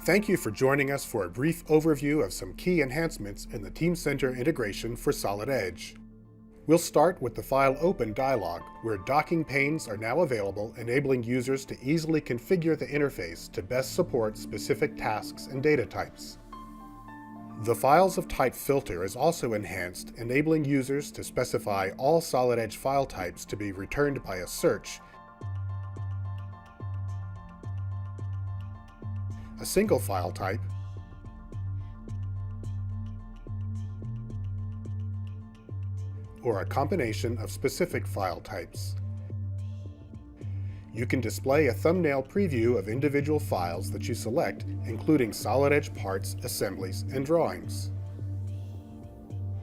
Thank you for joining us for a brief overview of some key enhancements in the Teamcenter integration for Solid Edge. We'll start with the File Open dialog, where docking panes are now available, enabling users to easily configure the interface to best support specific tasks and data types. The Files of Type filter is also enhanced, enabling users to specify all Solid Edge file types to be returned by a search, a single file type, or a combination of specific file types. You can display a thumbnail preview of individual files that you select, including Solid Edge parts, assemblies, and drawings.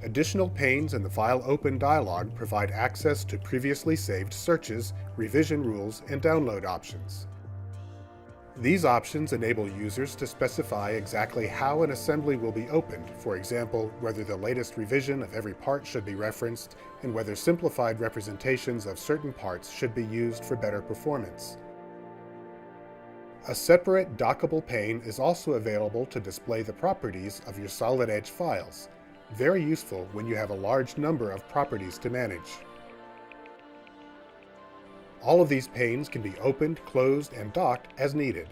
Additional panes in the File Open dialog provide access to previously saved searches, revision rules, and download options. These options enable users to specify exactly how an assembly will be opened, for example, whether the latest revision of every part should be referenced, and whether simplified representations of certain parts should be used for better performance. A separate dockable pane is also available to display the properties of your Solid Edge files, very useful when you have a large number of properties to manage. All of these panes can be opened, closed, and docked as needed.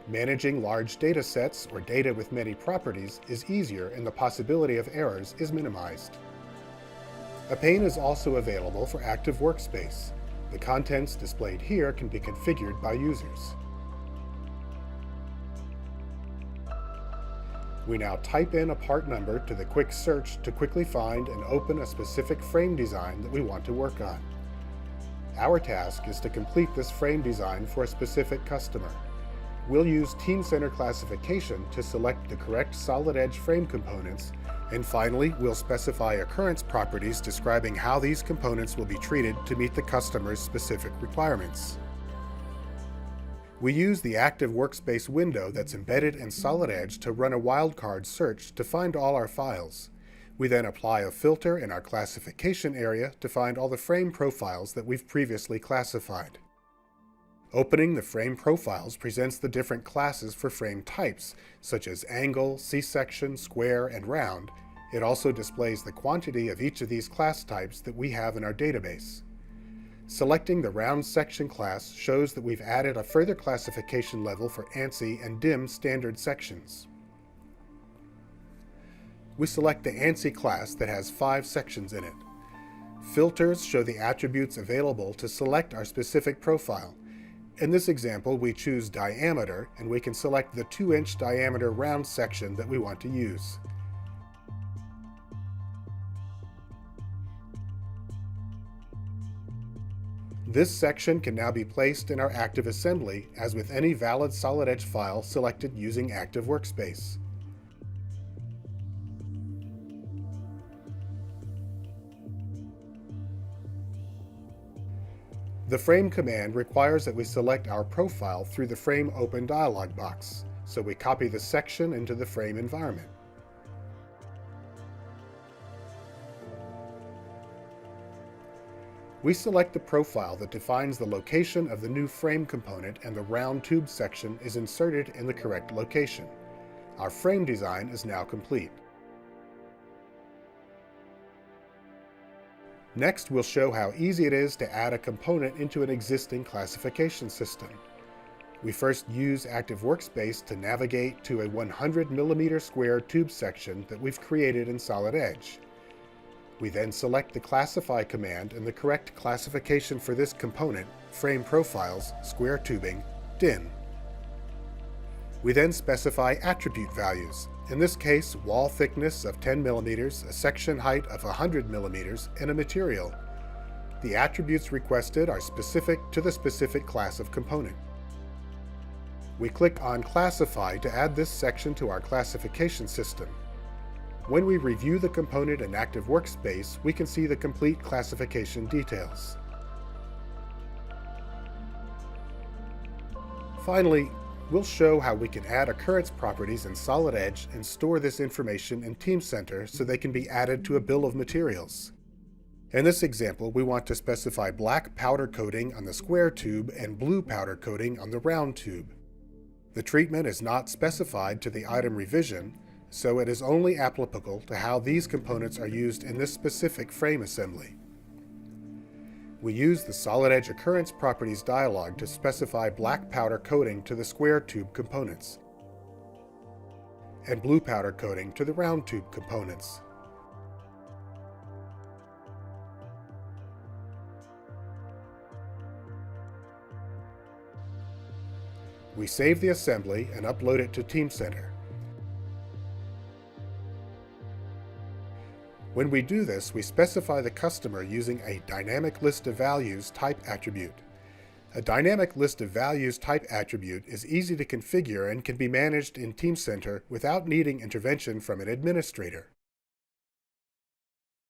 Managing large data sets or data with many properties is easier, and the possibility of errors is minimized. A pane is also available for active workspace. The contents displayed here can be configured by users. We now type in a part number to the quick search to quickly find and open a specific frame design that we want to work on. Our task is to complete this frame design for a specific customer. We'll use Teamcenter classification to select the correct Solid Edge frame components, and finally, we'll specify occurrence properties describing how these components will be treated to meet the customer's specific requirements. We use the active workspace window that's embedded in Solid Edge to run a wildcard search to find all our files. We then apply a filter in our classification area to find all the frame profiles that we've previously classified. Opening the frame profiles presents the different classes for frame types, such as angle, C-section, square, and round. It also displays the quantity of each of these class types that we have in our database. Selecting the round section class shows that we've added a further classification level for ANSI and DIM standard sections. We select the ANSI class that has 5 sections in it. Filters show the attributes available to select our specific profile. In this example, we choose diameter, and we can select the 2-inch diameter round section that we want to use. This section can now be placed in our active assembly, as with any valid Solid Edge file selected using Active Workspace. The frame command requires that we select our profile through the Frame Open dialog box, so we copy the section into the frame environment. We select the profile that defines the location of the new frame component, and the round tube section is inserted in the correct location. Our frame design is now complete. Next, we'll show how easy it is to add a component into an existing classification system. We first use Active Workspace to navigate to a 100 mm square tube section that we've created in Solid Edge. We then select the Classify command and the correct classification for this component, Frame Profiles, Square Tubing, DIN. We then specify attribute values, in this case wall thickness of 10 mm, a section height of 100 mm, and a material. The attributes requested are specific to the specific class of component. We click on Classify to add this section to our classification system. When we review the component in Active Workspace, we can see the complete classification details. Finally, we'll show how we can add occurrence properties in Solid Edge and store this information in Teamcenter so they can be added to a bill of materials. In this example, we want to specify black powder coating on the square tube and blue powder coating on the round tube. The treatment is not specified to the item revision, so it is only applicable to how these components are used in this specific frame assembly. We use the solid edge occurrence properties dialog to specify black powder coating to the square tube components and blue powder coating to the round tube components. We save the assembly and upload it to Teamcenter. When we do this, we specify the customer using a dynamic list of values type attribute. A dynamic list of values type attribute is easy to configure and can be managed in Teamcenter without needing intervention from an administrator.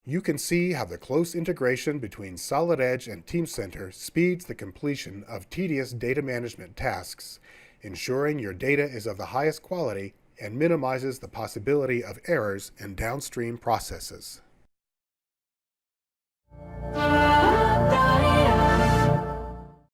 You can see how the close integration between Solid Edge and Teamcenter speeds the completion of tedious data management tasks, ensuring your data is of the highest quality and minimizes the possibility of errors in downstream processes.